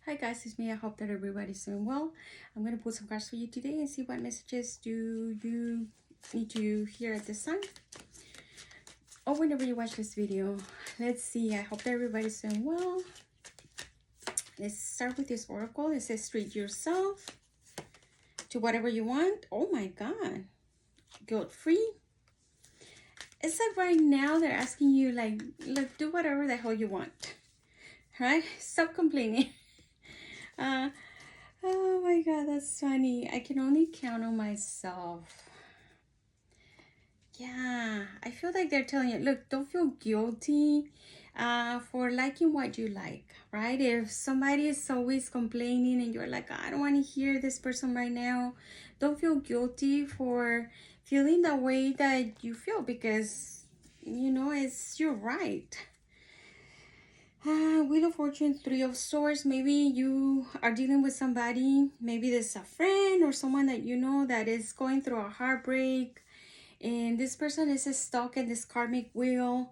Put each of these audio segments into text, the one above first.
Hi guys, it's me. I hope that everybody's doing well. I'm going to put some cards for you today and see what messages do you need to hear at this time. Or whenever you watch this video. Let's see. I hope that everybody's doing well. Let's start with this oracle. It says treat yourself to whatever you want. Oh my God. Guilt-free. It's like right now they're asking you like, look, do whatever the hell you want. Right? Stop complaining. Oh my God, that's funny. I can only count on myself. Yeah, I feel like they're telling you, look, don't feel guilty for liking what you like, right? If somebody is always complaining and you're like, I don't want to hear this person right now, don't feel guilty for feeling the way that you feel because, it's your right. Wheel of Fortune, Three of Swords. Maybe you are dealing with somebody, maybe there's a friend or someone that you know that is going through a heartbreak, and this person is stuck in this karmic wheel,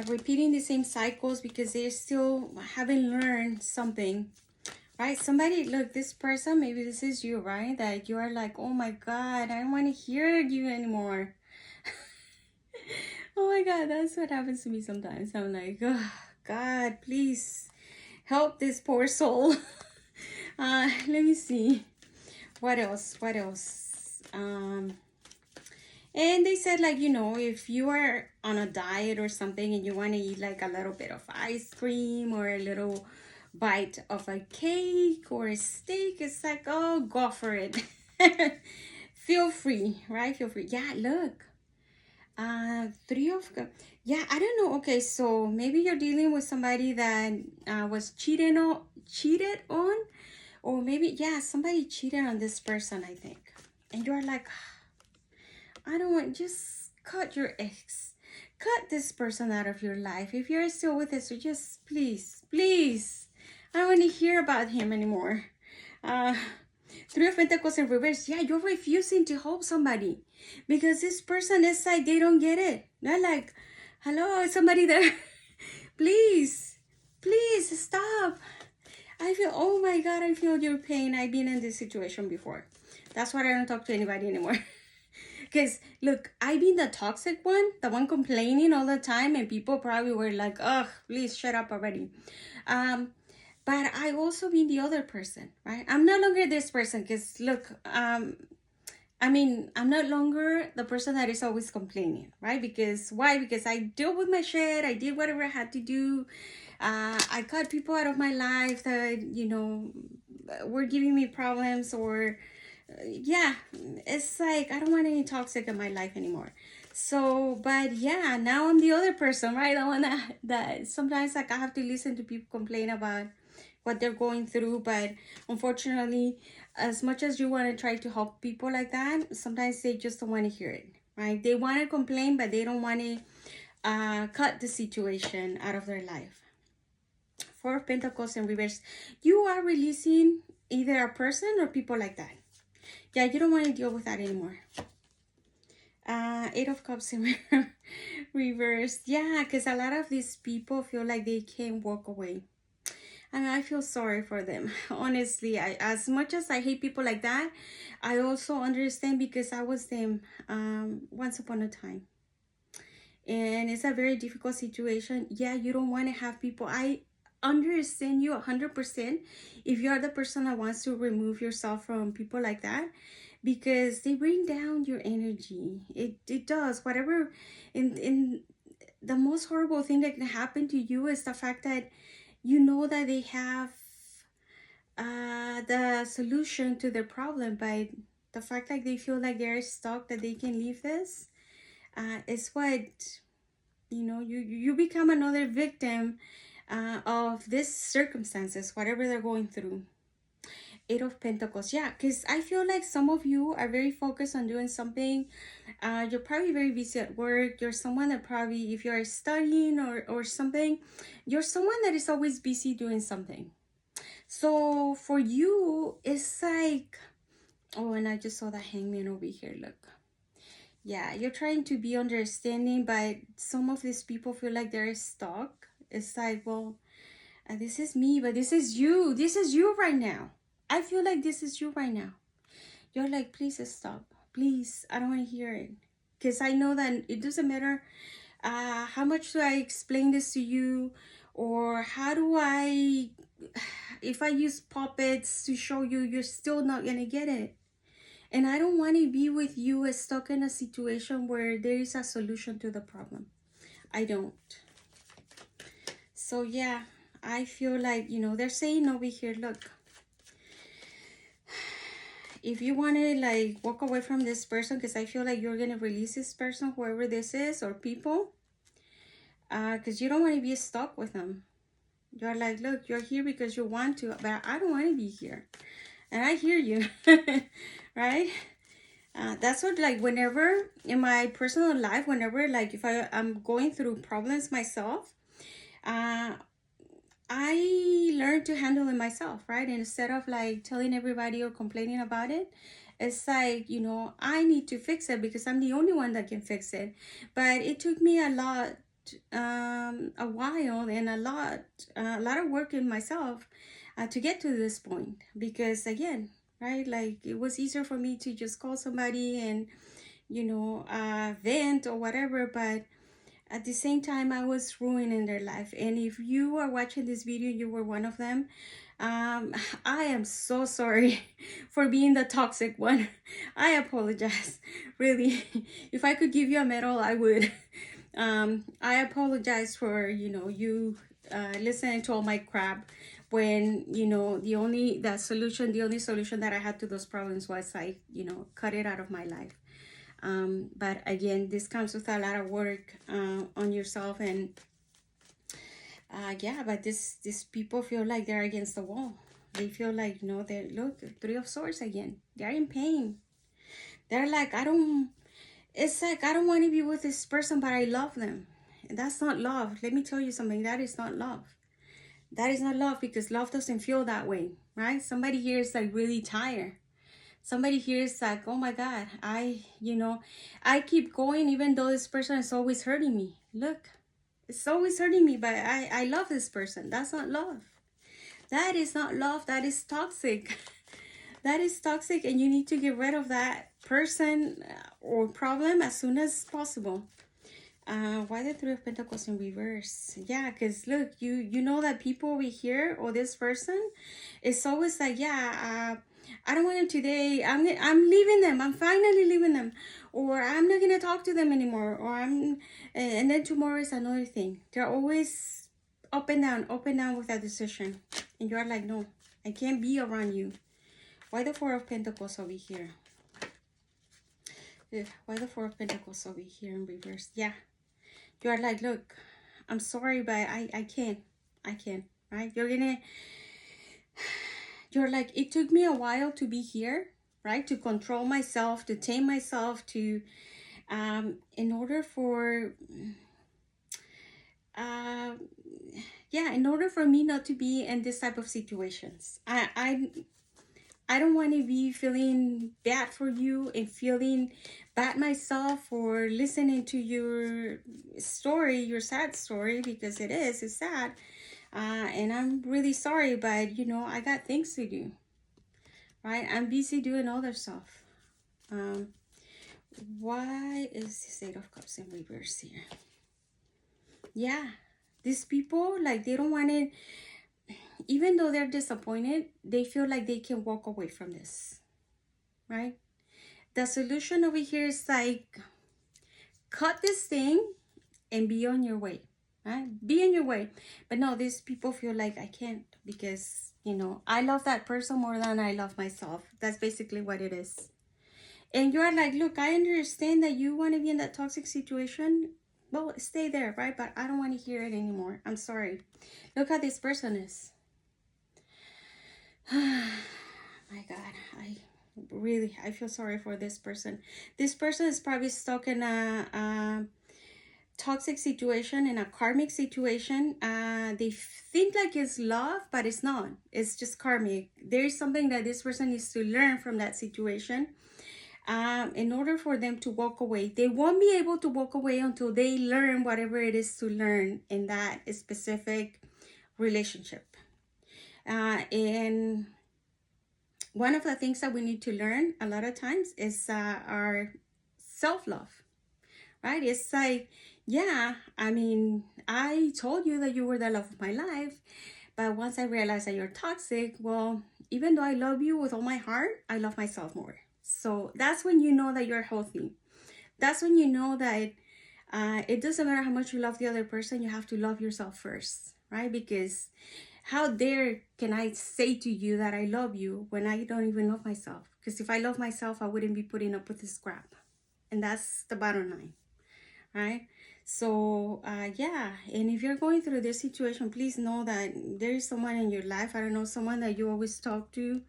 repeating the same cycles because they still haven't learned something, right? Somebody, look, this person, maybe this is you, right? That you are like, oh my God, I don't want to hear you anymore. Oh my God, that's what happens to me sometimes. I'm like, oh, God, please help this poor soul. Let me see. What else? What else? And they said, like, if you are on a diet or something and you want to eat like a little bit of ice cream or a little bite of a cake or a steak, it's like, oh, go for it. Feel free, right? Feel free. Yeah, look. Three of yeah, I don't know. Okay, so maybe you're dealing with somebody that was cheated on, or maybe yeah, somebody cheated on this person, I think, and you're like, I don't want, just cut your ex, cut this person out of your life. If you're still with us, so just please, I don't want to hear about him anymore. Uh, Three of Pentacles in reverse. Yeah, you're refusing to help somebody because this person is like, they don't get it. They're like, hello, is somebody there? Please stop. I feel, oh my God, I feel your pain. I've been in this situation before. That's why I don't talk to anybody anymore. Because look, I've been the toxic one, the one complaining all the time, and people probably were like, ugh, please shut up already. But I also been the other person, right? I'm no longer this person because look, I'm no longer the person that is always complaining, right? Because why? Because I deal with my shit. I did whatever I had to do. I cut people out of my life that, were giving me problems or, yeah, it's like, I don't want any toxic in my life anymore. So, but yeah, now I'm the other person, right? The one that sometimes like I have to listen to people complain about what they're going through, but unfortunately, as much as you want to try to help people like that, sometimes they just don't want to hear it, right? They want to complain, but they don't want to cut the situation out of their life. Four of Pentacles in reverse. You are releasing either a person or people like that. Yeah, you don't want to deal with that anymore. Eight of Cups in reverse. Yeah, because a lot of these people feel like they can't walk away. I mean, I feel sorry for them. Honestly, as much as I hate people like that, I also understand because I was them once upon a time. And it's a very difficult situation. Yeah, you don't want to have people. I understand you 100% if you are the person that wants to remove yourself from people like that, because they bring down your energy. It does. Whatever. In the most horrible thing that can happen to you is the fact that you know that they have the solution to their problem, but the fact that they feel like they're stuck, that they can leave this, is what, you become another victim of these circumstances, whatever they're going through. Eight of Pentacles. Yeah, because I feel like some of you are very focused on doing something. You're probably very busy at work. You're someone that probably, if you're studying or something, you're someone that is always busy doing something. So for you, it's like, oh, and I just saw the Hangman over here. Look. Yeah, you're trying to be understanding, but some of these people feel like they're stuck. It's like, well, This is me, but this is you. This is you right now. I feel like this is you right now. You're like, please stop. Please, I don't want to hear it. Because I know that it doesn't matter how much do I explain this to you, or how do I, if I use puppets to show you, you're still not going to get it. And I don't want to be with you stuck in a situation where there is a solution to the problem. I don't. So yeah, I feel like, you know, they're saying over here, look, if you want to like walk away from this person, because I feel like you're going to release this person, whoever this is, or people, because you don't want to be stuck with them. You're like, look, you're here because you want to, but I don't want to be here. And I hear you, right? That's what, like, whenever in my personal life, whenever, like, if I'm going through problems myself, I learned to handle it myself, right? And instead of, like, telling everybody or complaining about it, it's like, you know, I need to fix it because I'm the only one that can fix it. But it took me a lot, a while, and a lot of work in myself to get to this point. Because, again, right, like, it was easier for me to just call somebody and, you know, vent or whatever, but at the same time I was ruining their life. And if you are watching this video, you were one of them, I am so sorry for being the toxic one. I apologize, really. If I could give you a medal, I would. I apologize for, you know, you listening to all my crap, when, you know, the only solution that I had to those problems was, I, you know, cut it out of my life. But again, this comes with a lot of work on yourself. And yeah, but these people feel like they're against the wall. They feel like, you know, they look, Three of Swords again. They're in pain. They're like, it's like, I don't want to be with this person, but I love them. And that's not love. Let me tell you something. That is not love. That is not love, because love doesn't feel that way, right? Somebody here is like really tired. Somebody here is like, oh my God, I keep going even though this person is always hurting me. Look, it's always hurting me, but I love this person. That's not love. That is not love. That is toxic. That is toxic, and you need to get rid of that person or problem as soon as possible. Why the Three of Pentacles in reverse? Yeah, because look, you know that people over here, or this person, is always like, yeah, I don't want them today. I'm leaving them. I'm finally leaving them, or I'm not gonna talk to them anymore, or and then tomorrow is another thing. They're always up and down with that decision, and you're like, no, I can't be around you. Why the Four of Pentacles over here? Why the Four of Pentacles over here in reverse? Yeah. You are like, look, I'm sorry, but I can't, right? You're like, it took me a while to be here, right? To control myself, to tame myself, to, in order for, in order for me not to be in this type of situations. I don't want to be feeling bad for you and feeling bad myself for listening to your story, your sad story, because it's sad. And I'm really sorry, but, you know, I got things to do, right? I'm busy doing other stuff. Why is this Eight of Cups in reverse here? Yeah, these people, like, they don't want it. Even though they're disappointed, they feel like they can walk away from this, right? The solution over here is like, cut this thing and be on your way, right? Be on your way. But no, these people feel like, I can't, because, you know, I love that person more than I love myself. That's basically what it is. And you're like, look, I understand that you want to be in that toxic situation. Well, stay there, right? But I don't want to hear it anymore. I'm sorry. Look how this person is. My God, I feel sorry for this person. This person is probably stuck in a toxic situation, in a karmic situation. They think like it's love, but it's not. It's just karmic. There is something that this person needs to learn from that situation. In order for them to walk away, they won't be able to walk away until they learn whatever it is to learn in that specific relationship. And one of the things that we need to learn a lot of times is our self-love, right? It's like, yeah, I mean, I told you that you were the love of my life, but once I realized that you're toxic, well, even though I love you with all my heart, I love myself more. So that's when you know that you're healthy. That's when you know that it doesn't matter how much you love the other person, you have to love yourself first, right? Because how dare can I say to you that I love you when I don't even love myself? Because if I love myself, I wouldn't be putting up with this crap. And that's the bottom line, right? So, yeah. And if you're going through this situation, please know that there is someone in your life. I don't know, someone that you always talk to.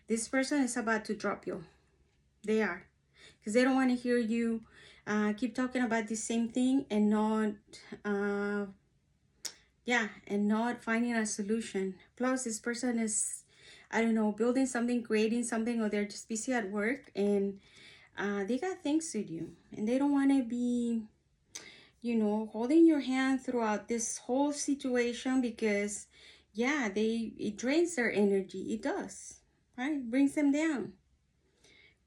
This person is about to drop you. They are. Because they don't want to hear you keep talking about the same thing and not and not finding a solution. Plus this person is, I don't know, building something, creating something, or they're just busy at work, and they got things to do, and they don't want to be, you know, holding your hand throughout this whole situation, because it drains their energy. It does, right? Brings them down.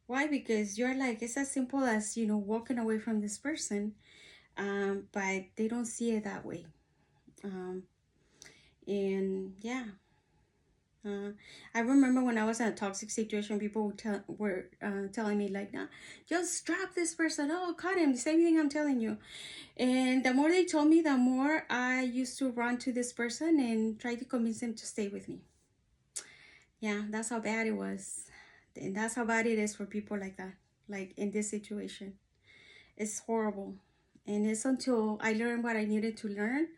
Why? Because you're like, it's as simple as, you know, walking away from this person, but they don't see it that way. And yeah, I remember when I was in a toxic situation, people were telling me like, "No, just drop this person. Oh, cut him." The same thing I'm telling you. And the more they told me, the more I used to run to this person and try to convince him to stay with me. Yeah, that's how bad it was. And that's how bad it is for people like that, like in this situation. It's horrible. And it's until I learned what I needed to learn,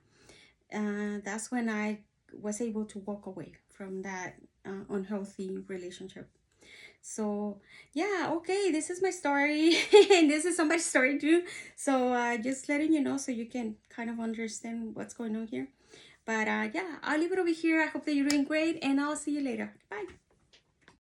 that's when I was able to walk away from that unhealthy relationship. So yeah, okay, this is my story, and this is somebody's story too. So just letting you know so you can kind of understand what's going on here. But yeah, I'll leave it over here. I hope that you're doing great, and I'll see you later. Bye.